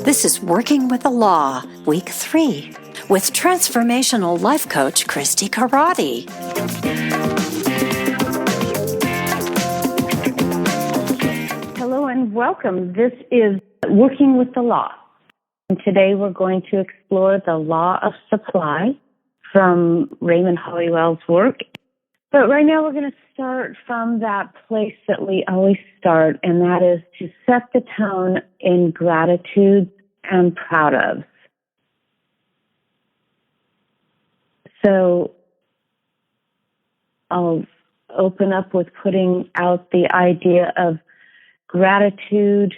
This is Working with the Law, Week 3, with transformational life coach Christi Corradi. Hello and welcome. This is Working with the Law. And today we're going to explore the law of supply from Raymond Hollywell's work. But right now we're going to start from that place that we always start, and that is to set the tone in gratitude and proud of. So I'll open up with putting out the idea of gratitude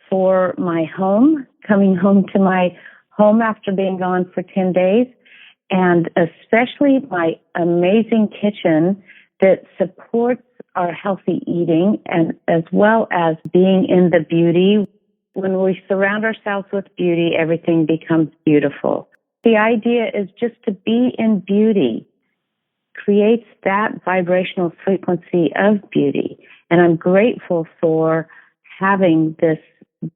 for my home, coming home to my home after being gone for 10 days, and especially my amazing kitchen that supports our healthy eating, and as well as being in the beauty. When we surround ourselves with beauty, everything becomes beautiful. The idea is just to be in beauty creates that vibrational frequency of beauty. And I'm grateful for having this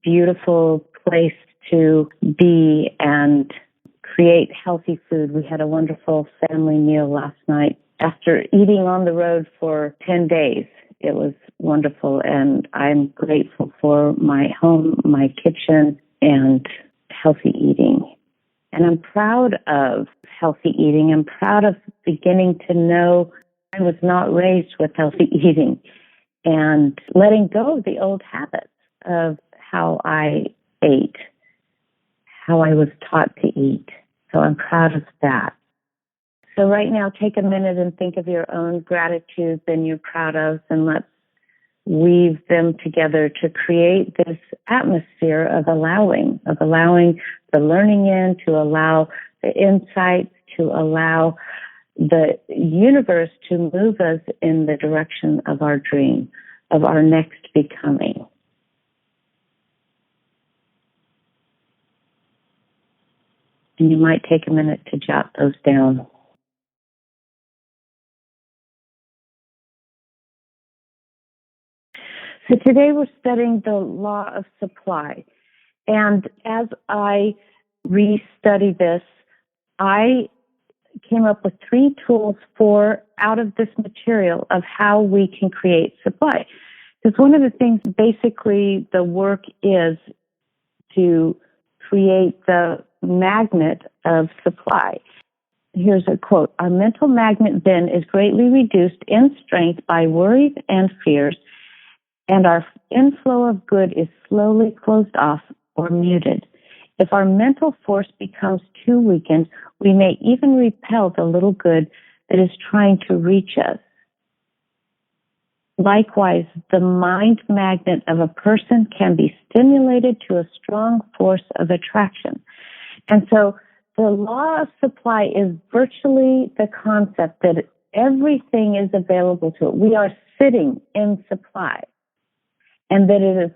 beautiful place to be and create healthy food. We had a wonderful family meal last night. After eating on the road for 10 days, it was wonderful, and I'm grateful for my home, my kitchen, and healthy eating. And I'm proud of healthy eating. I'm proud of beginning to know I was not raised with healthy eating and letting go of the old habits of how I ate, how I was taught to eat. So I'm proud of that. So right now, take a minute and think of your own gratitudes and you're proud of, and let's weave them together to create this atmosphere of allowing the learning in, to allow the insights, to allow the universe to move us in the direction of our dream, of our next becoming. And you might take a minute to jot those down. So today we're studying the law of supply. And as I restudied this, I came up with 3 tools out of this material of how we can create supply. Because one of the things, basically, the work is to create the magnet of supply. Here's a quote. Our mental magnet then is greatly reduced in strength by worries and fears, and our inflow of good is slowly closed off or muted. If our mental force becomes too weakened, we may even repel the little good that is trying to reach us. Likewise, the mind magnet of a person can be stimulated to a strong force of attraction. And so the law of supply is virtually the concept that everything is available to it. We are sitting in supply. And that it is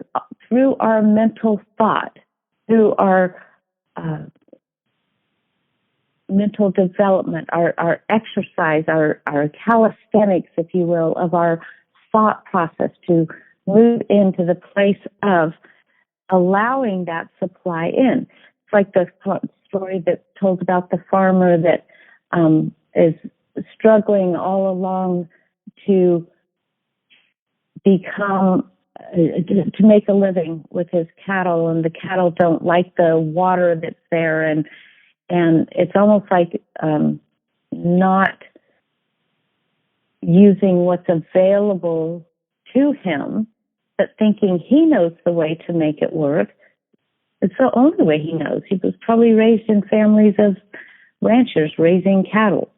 through our mental thought, through our mental development, our exercise, our calisthenics, if you will, of our thought process to move into the place of allowing that supply in. It's like the story that told about the farmer that is struggling all along to become to make a living with his cattle, and the cattle don't like the water that's there, and it's almost like not using what's available to him, but thinking he knows the way to make it work. It's the only way he knows. He was probably raised in families of ranchers raising cattle.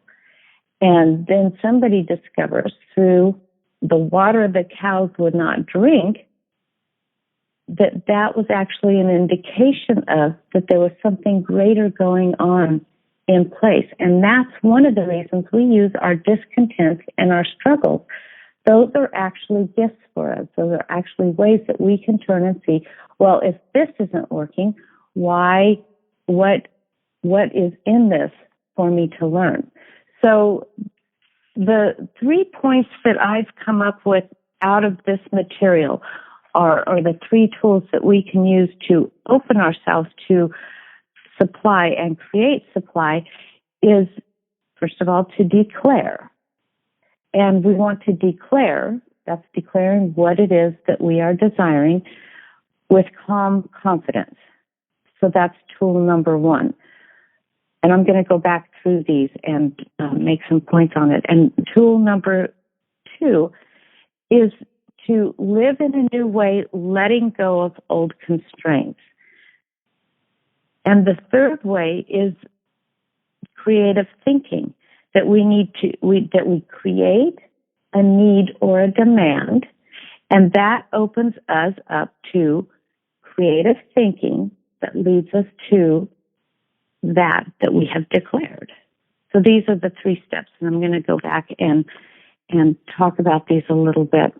And then somebody discovers through the water the cows would not drink, that was actually an indication of that there was something greater going on in place. And that's one of the reasons we use our discontents and our struggles. Those are actually gifts for us. Those are actually ways that we can turn and see, well, if this isn't working, what is in this for me to learn? So the 3 points that I've come up with out of this material are the three tools that we can use to open ourselves to supply and create supply is, first of all, to declare. And we want to declare, that's declaring what it is that we are desiring with calm confidence. So that's tool number one. And I'm going to go back through these and make some points on it. And tool number two is to live in a new way, letting go of old constraints. And the third way is creative thinking, that we create a need or a demand, and that opens us up to creative thinking that leads us to that we have declared. So these are the three steps, and I'm going to go back and talk about these a little bit.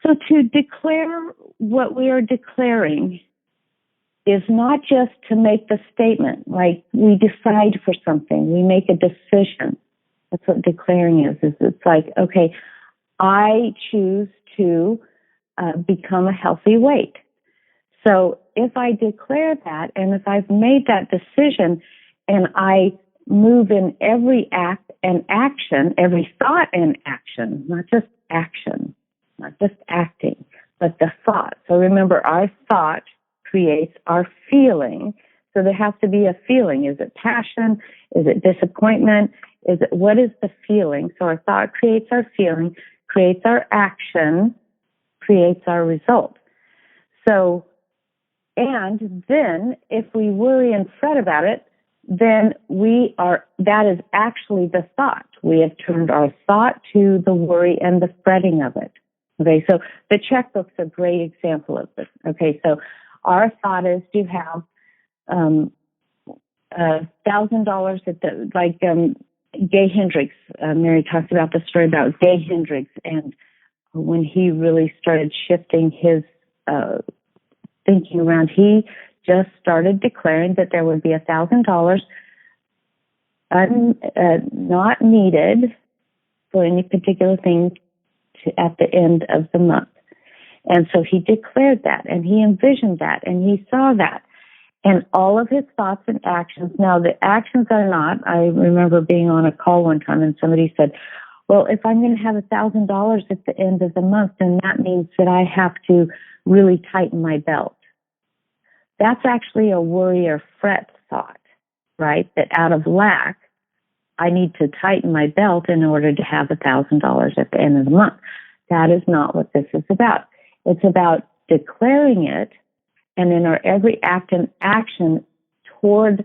So to declare what we are declaring is not just to make the statement, like we decide for something, we make a decision. That's what declaring is it's like, okay, I choose to become a healthy weight. So if I declare that, and if I've made that decision, and I move in every act and action, every thought and action, not just action, not just acting, but the thought. So remember, our thought creates our feeling. So there has to be a feeling. Is it passion? Is it disappointment? What is the feeling? So our thought creates our feeling, creates our action, creates our result. So, and then if we worry and fret about it, then that is actually the thought. We have turned our thought to the worry and the fretting of it. Okay, so the checkbook's a great example of this. Okay, so our thought is to have $1,000 at Gay Hendricks. Mary talks about the story about Gay Hendricks, and when he really started shifting his thinking around, he just started declaring that there would be $1,000 not needed for any particular thing at the end of the month. And so he declared that, and he envisioned that, and he saw that. And all of his thoughts and actions, now the actions are not, I remember being on a call one time and somebody said, well, if I'm going to have $1,000 at the end of the month, then that means that I have to really tighten my belt. That's actually a worry or fret thought, right? That out of lack, I need to tighten my belt in order to have $1,000 at the end of the month. That is not what this is about. It's about declaring it, and in our every act and action toward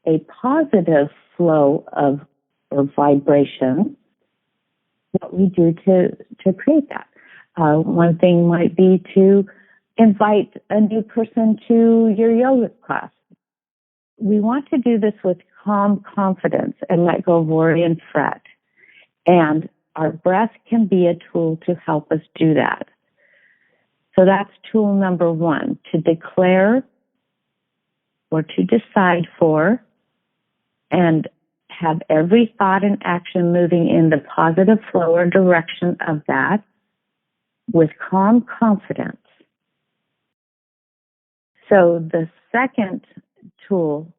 a positive flow of or vibration, what we do to create that. One thing might be to invite a new person to your yoga class. We want to do this with calm confidence and let go of worry and fret. And our breath can be a tool to help us do that. So that's tool number one, to declare or to decide for and have every thought and action moving in the positive flow or direction of that with calm confidence. So the second tool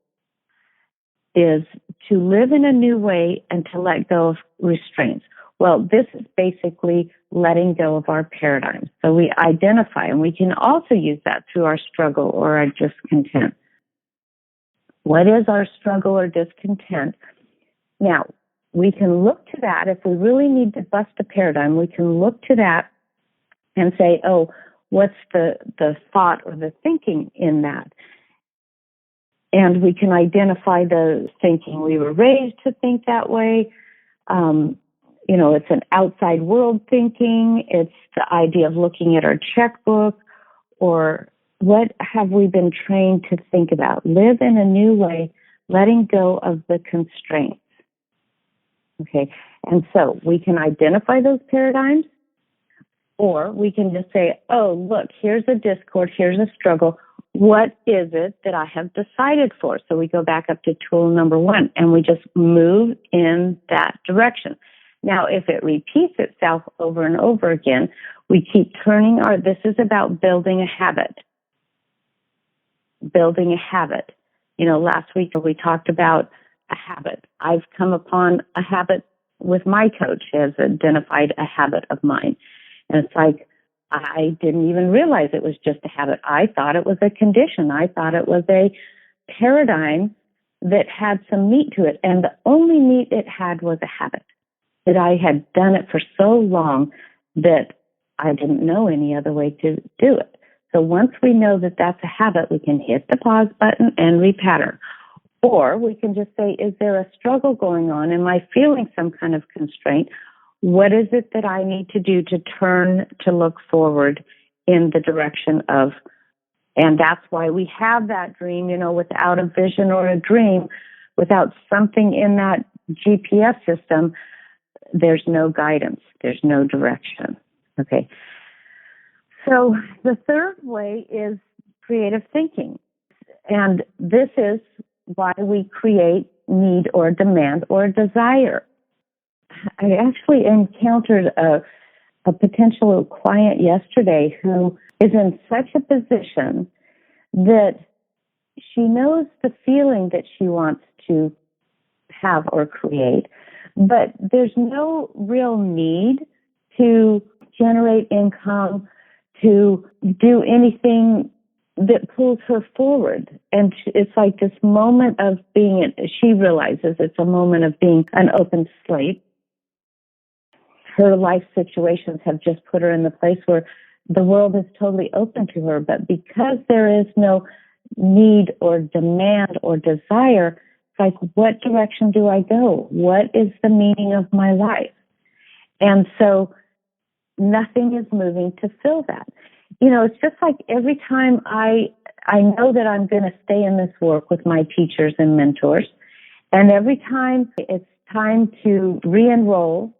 is to live in a new way and to let go of restraints. Well, this is basically letting go of our paradigms. So we identify, and we can also use that through our struggle or our discontent. What is our struggle or discontent? Now, we can look to that. If we really need to bust a paradigm, we can look to that and say, oh, what's the thought or the thinking in that? And we can identify the thinking. We were raised to think that way. It's an outside world thinking. It's the idea of looking at our checkbook, or what have we been trained to think about? Live in a new way, letting go of the constraints. Okay, and so we can identify those paradigms, or we can just say, oh, look, here's a discord, here's a struggle. What is it that I have decided for? So we go back up to tool number one, and we just move in that direction. Now, if it repeats itself over and over again, we keep this is about building a habit. Building a habit. Last week we talked about a habit. I've come upon a habit with my coach, has identified a habit of mine. And it's like, I didn't even realize it was just a habit. I thought it was a condition. I thought it was a paradigm that had some meat to it. And the only meat it had was a habit. That I had done it for so long that I didn't know any other way to do it. So once we know that that's a habit, we can hit the pause button and repattern. Or we can just say, is there a struggle going on? Am I feeling some kind of constraint? What is it that I need to do to turn to look forward in the direction of, and that's why we have that dream, without a vision or a dream, without something in that GPS system, there's no guidance, there's no direction. Okay. So the third way is creative thinking. And this is why we create need or demand or desire. I actually encountered a potential client yesterday who is in such a position that she knows the feeling that she wants to have or create, but there's no real need to generate income, to do anything that pulls her forward. And it's like this moment of being, she realizes it's a moment of being an open slate. Her life situations have just put her in the place where the world is totally open to her. But because there is no need or demand or desire, it's like, what direction do I go? What is the meaning of my life? And so nothing is moving to fill that. It's just like every time I know that I'm going to stay in this work with my teachers and mentors, and every time it's time to re-enroll,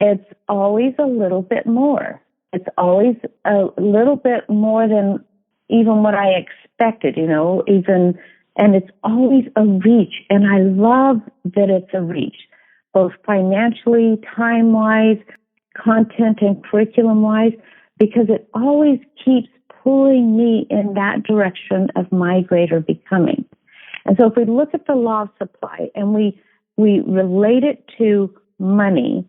it's always a little bit more. It's always a little bit more than even what I expected, and it's always a reach. And I love that it's a reach, both financially, time-wise, content and curriculum-wise, because it always keeps pulling me in that direction of my greater becoming. And so if we look at the law of supply and we relate it to money,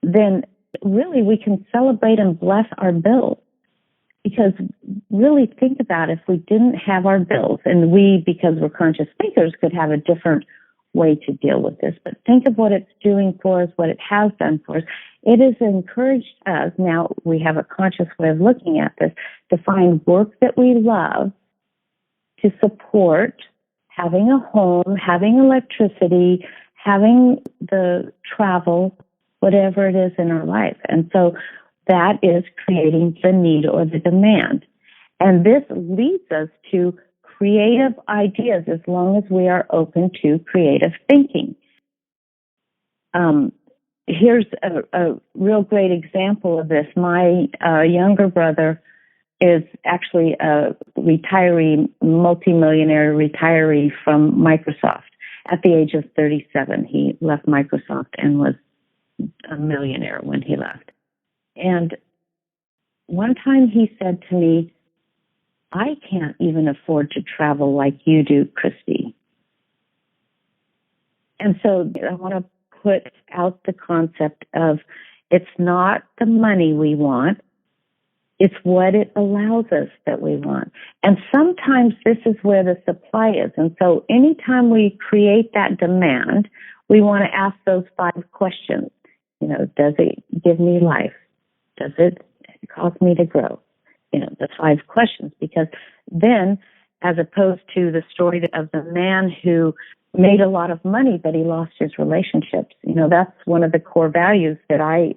then really we can celebrate and bless our bills. Because really think about if we didn't have our bills, and we, because we're conscious thinkers, could have a different way to deal with this. But think of what it's doing for us, what it has done for us. It has encouraged us, now we have a conscious way of looking at this, to find work that we love to support having a home, having electricity, having the travel, whatever it is in our life. And so that is creating the need or the demand. And this leads us to creative ideas as long as we are open to creative thinking. Here's a real great example of this. My younger brother is actually a retiree, multimillionaire retiree from Microsoft. At the age of 37, he left Microsoft and was a millionaire when he left. And one time he said to me, I can't even afford to travel like you do, Christi. And so I want to put out the concept of it's not the money we want, it's what it allows us that we want. And sometimes this is where the supply is. And so anytime we create that demand, we want to ask those 5 questions. Does it give me life? Does it cause me to grow? The 5 questions, because then, as opposed to the story of the man who made a lot of money, but he lost his relationships. That's one of the core values that I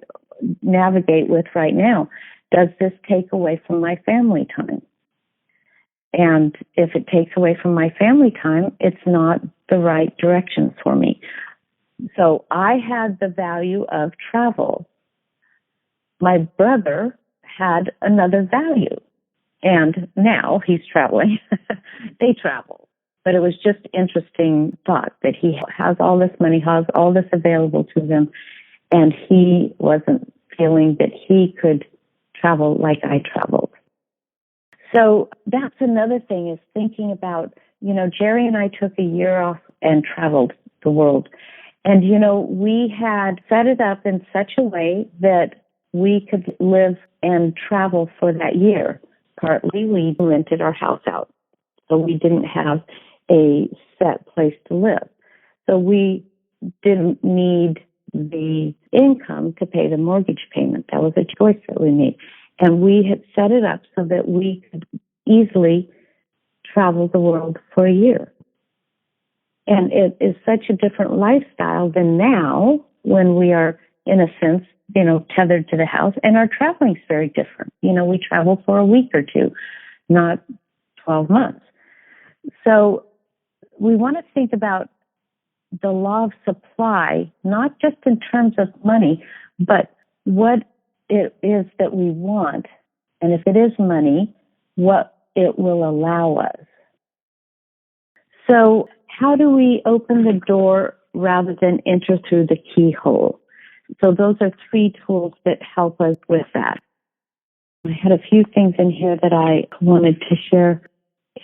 navigate with right now. Does this take away from my family time? And if it takes away from my family time, it's not the right direction for me. So I had the value of travel. My brother had another value. And now he's traveling. They travel. But it was just interesting thought that he has all this money, has all this available to him, and he wasn't feeling that he could travel like I traveled. So that's another thing, is thinking about, Jerry and I took a year off and traveled the world. And, we had set it up in such a way that we could live and travel for that year. Partly, we rented our house out, so we didn't have a set place to live. So we didn't need the income to pay the mortgage payment. That was a choice that we made. And we had set it up so that we could easily travel the world for a year. And it is such a different lifestyle than now, when we are, in a sense, tethered to the house. And our traveling is very different. We travel for a week or two, not 12 months. So we want to think about the law of supply, not just in terms of money, but what it is that we want. And if it is money, what it will allow us. So how do we open the door rather than enter through the keyhole? So those are 3 tools that help us with that. I had a few things in here that I wanted to share.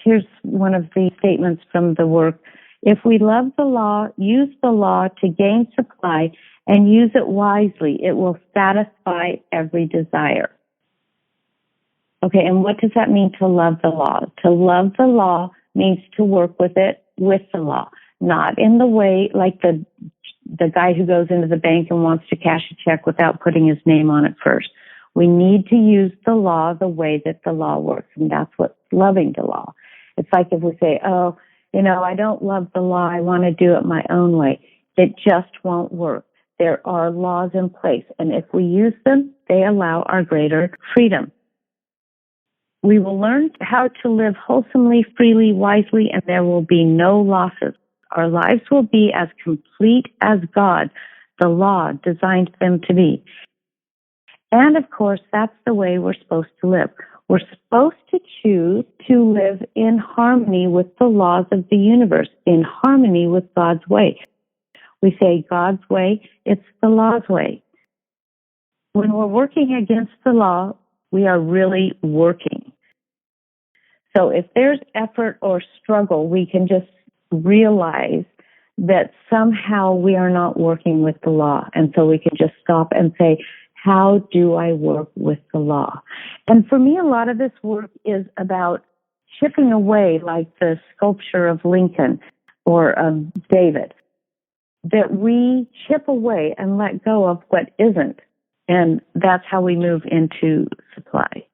Here's one of the statements from the work. If we love the law, use the law to gain supply, and use it wisely, it will satisfy every desire. Okay, and what does that mean to love the law? To love the law means to work with it, with the law, not in the way like the guy who goes into the bank and wants to cash a check without putting his name on it first. We need to use the law the way that the law works, and that's what's loving the law. It's like if we say, I don't love the law, I want to do it my own way. It just won't work. There are laws in place, and if we use them, they allow our greater freedom. We will learn how to live wholesomely, freely, wisely, and there will be no losses. Our lives will be as complete as God, the law, designed them to be. And of course, that's the way we're supposed to live. We're supposed to choose to live in harmony with the laws of the universe, in harmony with God's way. We say God's way, it's the law's way. When we're working against the law, we are really working. So if there's effort or struggle, we can just realize that somehow we are not working with the law. And so we can just stop and say, how do I work with the law? And for me, a lot of this work is about chipping away, like the sculpture of Lincoln or of David, that we chip away and let go of what isn't. And that's how we move into supply.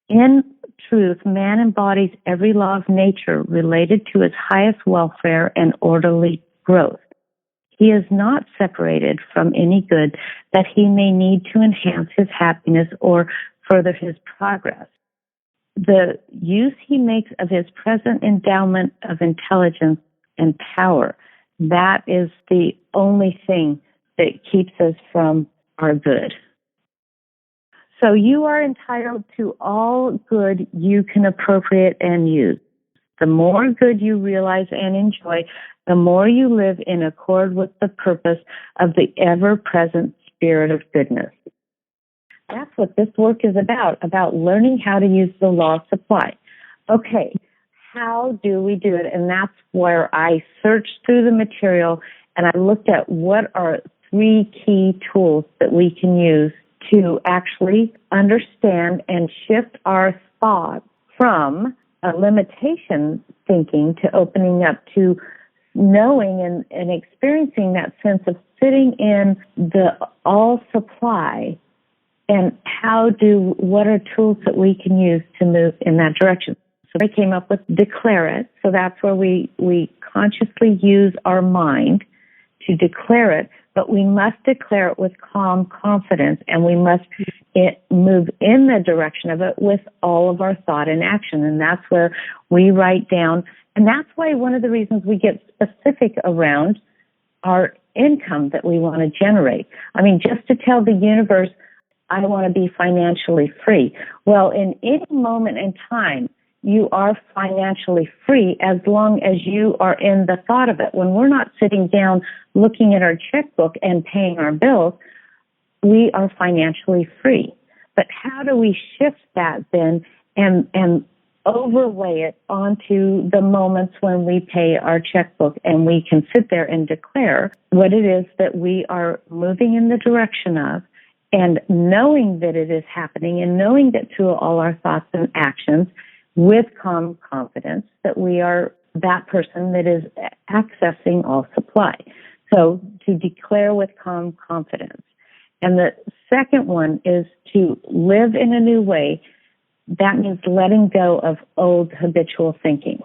In truth, man embodies every law of nature related to his highest welfare and orderly growth. He is not separated from any good that he may need to enhance his happiness or further his progress. The use he makes of his present endowment of intelligence and power, that is the only thing that keeps us from our good. So you are entitled to all good you can appropriate and use. The more good you realize and enjoy, the more you live in accord with the purpose of the ever-present spirit of goodness. That's what this work is about learning how to use the law of supply. Okay, how do we do it? And that's where I searched through the material and I looked at what are 3 key tools that we can use to actually understand and shift our thought from a limitation thinking to opening up to knowing and experiencing that sense of sitting in the all supply, and what are tools that we can use to move in that direction. So I came up with declare it. So that's where we consciously use our mind to declare it, but we must declare it with calm confidence, and we must move in the direction of it with all of our thought and action. And that's where we write down, and that's why one of the reasons we get specific around our income that we want to generate. I mean, just to tell the universe, I want to be financially free. Well, in any moment in time, you are financially free as long as you are in the thought of it. When we're not sitting down looking at our checkbook and paying our bills, we are financially free. But how do we shift that then and overlay it onto the moments when we pay our checkbook and we can sit there and declare what it is that we are moving in the direction of, and knowing that it is happening and knowing that through all our thoughts and actions with calm confidence that we are that person that is accessing all supply. So to declare with calm confidence. And the second one is to live in a new way. That means letting go of old habitual thinking.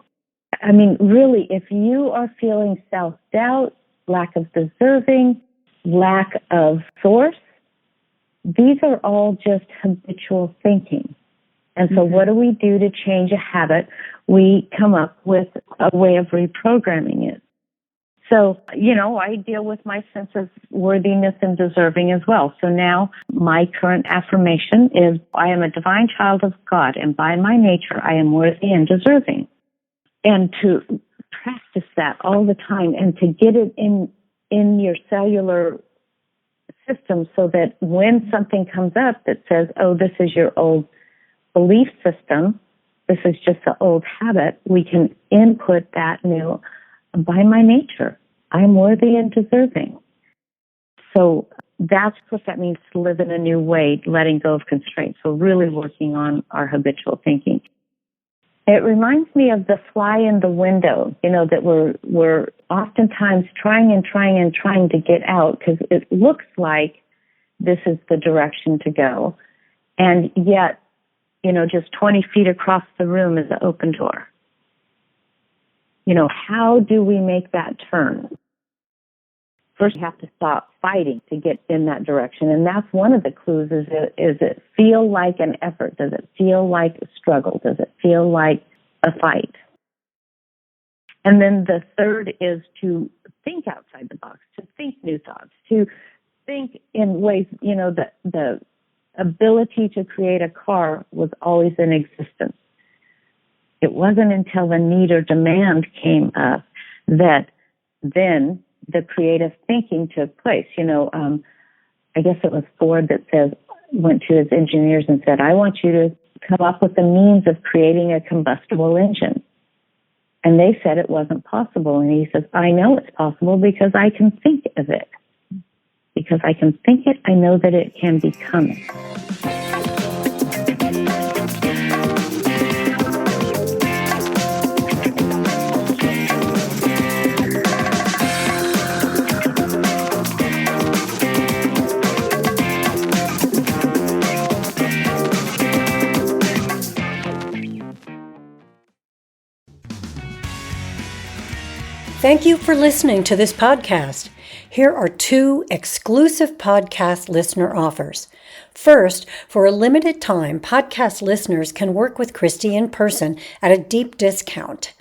I mean, really, if you are feeling self-doubt, lack of deserving, lack of source, these are all just habitual thinking. And so what do we do to change a habit? We come up with a way of reprogramming it. So, I deal with my sense of worthiness and deserving as well. So now my current affirmation is, I am a divine child of God, and by my nature, I am worthy and deserving. And to practice that all the time and to get it in your cellular system so that when something comes up that says, oh, this is your old belief system, this is just an old habit, we can input that new, by my nature, I'm worthy and deserving. So that's what that means, to live in a new way, letting go of constraints. So really working on our habitual thinking. It reminds me of the fly in the window, that we're oftentimes trying to get out because it looks like this is the direction to go. And yet, just 20 feet across the room is an open door. How do we make that turn? First, you have to stop fighting to get in that direction. And that's one of the clues. Is it feel like an effort? Does it feel like a struggle? Does it feel like a fight? And then the third is to think outside the box, to think new thoughts, to think in ways, the ability to create a car was always in existence. It wasn't until the need or demand came up that then the creative thinking took place. I guess it was Ford that went to his engineers and said, I want you to come up with the means of creating a combustible engine. And they said it wasn't possible. And he says, I know it's possible because I can think of it. Because I can think it, I know that it can become it. Thank you for listening to this podcast. Here are 2 exclusive podcast listener offers. First, for a limited time, podcast listeners can work with Christi in person at a deep discount.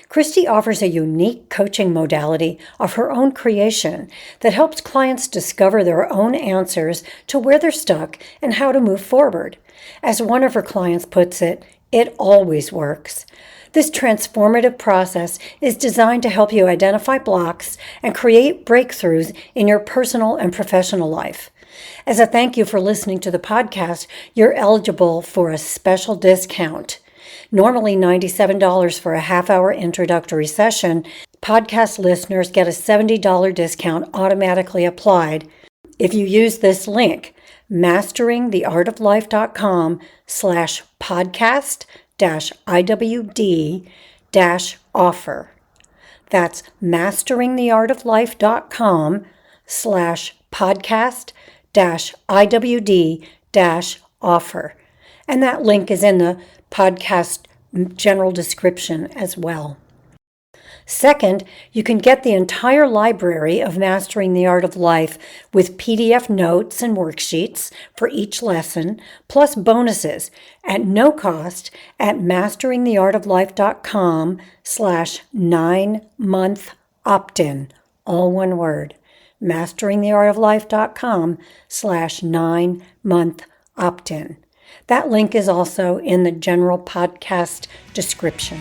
Christi offers a unique coaching modality of her own creation that helps clients discover their own answers to where they're stuck and how to move forward. As one of her clients puts it, it always works. This transformative process is designed to help you identify blocks and create breakthroughs in your personal and professional life. As a thank you for listening to the podcast, you're eligible for a special discount. Normally $97 for a half-hour introductory session, podcast listeners get a $70 discount automatically applied if you use this link, masteringtheartoflife.com/podcast-IWD-offer. That's masteringtheartoflife.com/podcast-IWD-offer. And that link is in the podcast general description as well. Second, you can get the entire library of Mastering the Art of Life with PDF notes and worksheets for each lesson, plus bonuses at no cost at masteringtheartoflife.com/9-month opt-in, all one word, masteringtheartoflife.com/9-month opt-in. That link is also in the general podcast description.